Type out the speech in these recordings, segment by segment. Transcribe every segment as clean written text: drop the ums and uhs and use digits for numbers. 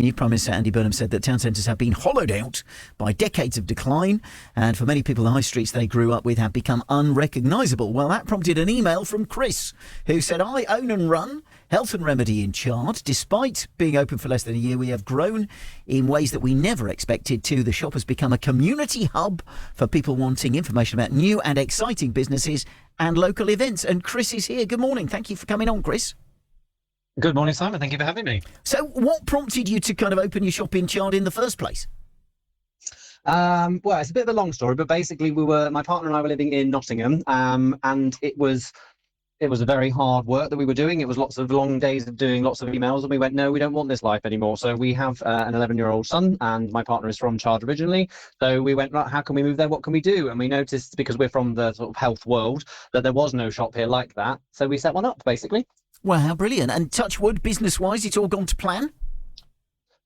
New Prime Minister Andy Burnham said that town centres have been hollowed out by decades of decline, and for many people, the high streets they grew up with have become unrecognisable. Well, that prompted an email from Cris, who said, I own and run Health and Remedy in Chard. Despite being open for less than a year, we have grown in ways that we never expected to. The shop has become a community hub for people wanting information about new and exciting businesses and local events. And Cris is here. Good morning. Thank you for coming on, Cris. Good morning, Simon. Thank you for having me. So what prompted you to kind of open your shop in Chard in the first place? Well, it's a bit of a long story, but basically my partner and I were living in Nottingham, and it was a very hard work that we were doing. It was lots of long days of doing lots of emails, and we went, no, we don't want this life anymore. So we have an 11-year-old son, and my partner is from Chard originally. So we went, right, how can we move there? What can we do? And we noticed, because we're from the sort of health world, that there was no shop here like that. So we set one up, basically. Well, how brilliant. And touch wood, business-wise, it's all gone to plan?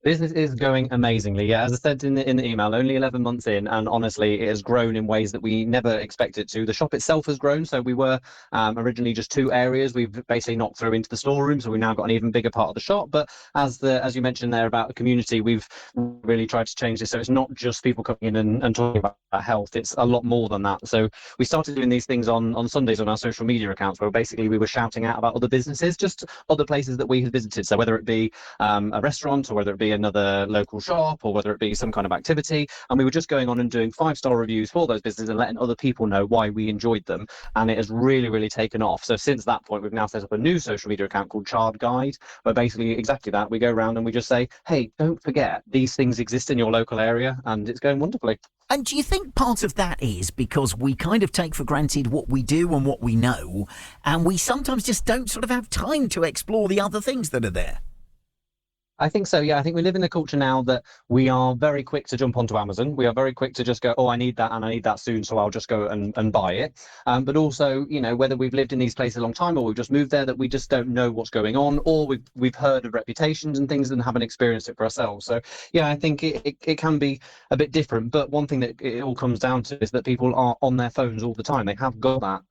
Business is going amazingly. Yeah, as I said in the email, only 11 months in, and honestly, it has grown in ways that we never expected to. The shop itself has grown. So we were originally just 2 areas. We've basically knocked through into the storeroom, so we've now got an even bigger part of the shop. But as you mentioned there about the community, we've really tried to change this. So it's not just people coming in and talking about health. It's a lot more than that. So we started doing these things on Sundays on our social media accounts, where basically we were shouting out about other businesses, just other places that we had visited. So whether it be a restaurant, or whether it be another local shop, or whether it be some kind of activity, and we were just going on and doing 5-star reviews for those businesses and letting other people know why we enjoyed them, and it has really taken off. So since that point, we've now set up a new social media account called Chard Guide, where basically exactly that, we go around and we just say, hey, don't forget these things exist in your local area, and it's going wonderfully. And do you think part of that is because we kind of take for granted what we do and what we know, and we sometimes just don't sort of have time to explore the other things that are there? I think so, yeah. I think we live in a culture now that we are very quick to jump onto Amazon. We are very quick to just go, oh, I need that and I need that soon, so I'll just go and buy it. But also, whether we've lived in these places a long time or we've just moved there, that we just don't know what's going on, or we've heard of reputations and things and haven't experienced it for ourselves. So, yeah, I think it can be a bit different. But one thing that it all comes down to is that people are on their phones all the time. They have got that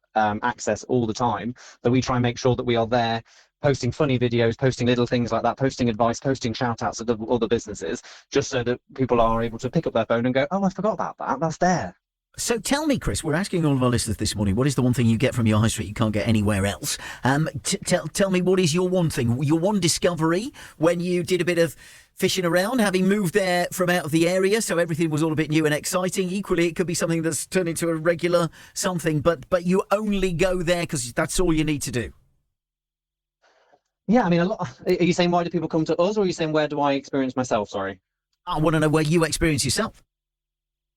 access all the time. So we try and make sure that we are there, posting funny videos, posting little things like that, posting advice, posting shout outs at other businesses, just so that people are able to pick up their phone and go, oh, I forgot about that. That's there. So tell me, Cris, we're asking all of our listeners this morning, what is the one thing you get from your high street you can't get anywhere else? Tell me, what is your one thing, your one discovery when you did a bit of fishing around, having moved there from out of the area, so everything was all a bit new and exciting. Equally, it could be something that's turned into a regular something, but you only go there because that's all you need to do. Yeah, I mean, are you saying why do people come to us, or are you saying where do I experience myself? Sorry. I want to know where you experience yourself.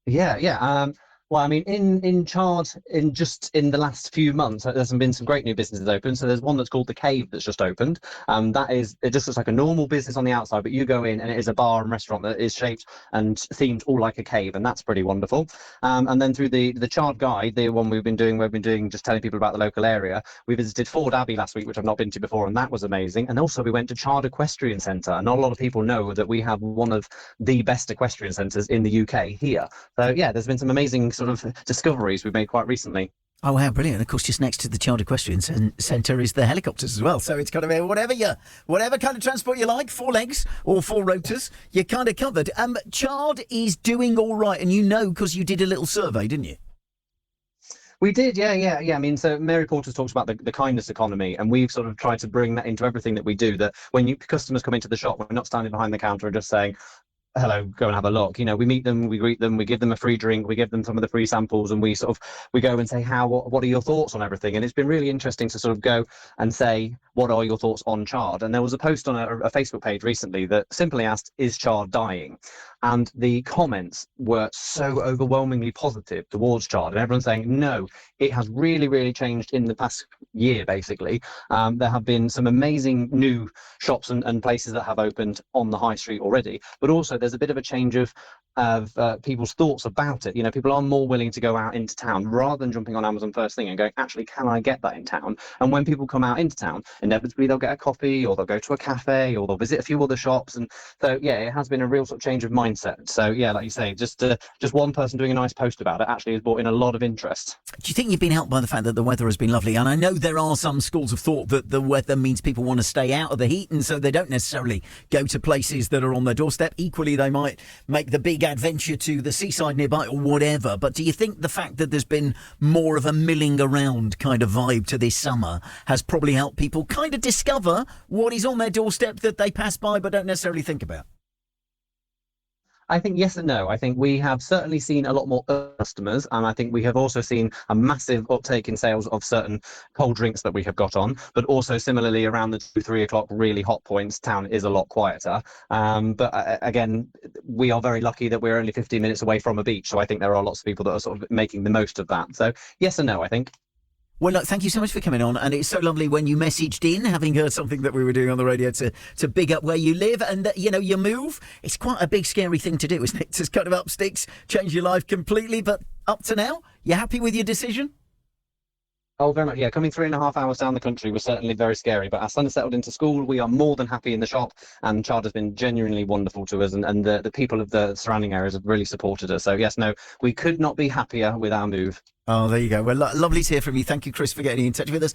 Yeah. Well, I mean, in Chard, in the last few months, there's been some great new businesses open. So there's one that's called The Cave that's just opened. It just looks like a normal business on the outside, but you go in and it is a bar and restaurant that is shaped and themed all like a cave, and that's pretty wonderful. And then through the Chard Guide, the one we've been doing just telling people about the local area. We visited Forde Abbey last week, which I've not been to before, and that was amazing. And also we went to Chard Equestrian Centre, and not a lot of people know that we have one of the best equestrian centres in the UK here. So yeah, there's been some amazing sort of discoveries we've made quite recently. Oh, wow, brilliant. Of course, just next to the Chard Equestrian Centre is the helicopters as well. So it's kind of whatever kind of transport you like, 4 legs or 4 rotors, you're kind of covered. Chard is doing all right, and because you did a little survey, didn't you? We did, yeah. I mean, so Mary Porter's talks about the kindness economy, and we've sort of tried to bring that into everything that we do, that when customers come into the shop, we're not standing behind the counter and just saying, hello, go and have a look. We meet them, we greet them, we give them a free drink, we give them some of the free samples, and we go and say, what are your thoughts on everything? And it's been really interesting to sort of go and say, what are your thoughts on Chard? And there was a post on a Facebook page recently that simply asked, is Chard dying? And the comments were so overwhelmingly positive towards Chard, and everyone's saying, no, it has really changed in the past year, basically. There have been some amazing new shops and places that have opened on the high street already, but also there's a bit of a change of people's thoughts about it. People are more willing to go out into town rather than jumping on Amazon first thing and going, actually, can I get that in town? And when people come out into town, inevitably they'll get a coffee, or they'll go to a cafe, or they'll visit a few other shops. And so, yeah, it has been a real sort of change of mindset. So, yeah, like you say, just one person doing a nice post about it actually has brought in a lot of interest. Do you think you've been helped by the fact that the weather has been lovely? And I know there are some schools of thought that the weather means people want to stay out of the heat, and so they don't necessarily go to places that are on their doorstep. Equally, they might make the big adventure to the seaside nearby or whatever. But do you think the fact that there's been more of a milling around kind of vibe to this summer has probably helped people kind of discover what is on their doorstep that they pass by but don't necessarily think about? I think yes and no. I think we have certainly seen a lot more customers, and I think we have also seen a massive uptake in sales of certain cold drinks that we have got on. But also similarly, around the 2-3 o'clock really hot points, town is a lot quieter. But again, we are very lucky that we're only 15 minutes away from a beach, so I think there are lots of people that are sort of making the most of that. So yes and no, I think. Well, look, thank you so much for coming on, and it's so lovely when you messaged in, having heard something that we were doing on the radio, to big up where you live, and you know, your move. It's quite a big, scary thing to do, isn't it? To kind of up sticks, change your life completely. But up to now, you happy with your decision? Oh, very much. Yeah, coming 3.5 hours down the country was certainly very scary. But our son has settled into school. We are more than happy in the shop, and Chard has been genuinely wonderful to us, and the people of the surrounding areas have really supported us. So yes, no, we could not be happier with our move. Oh, there you go. Well, lovely to hear from you. Thank you, Cris, for getting in touch with us.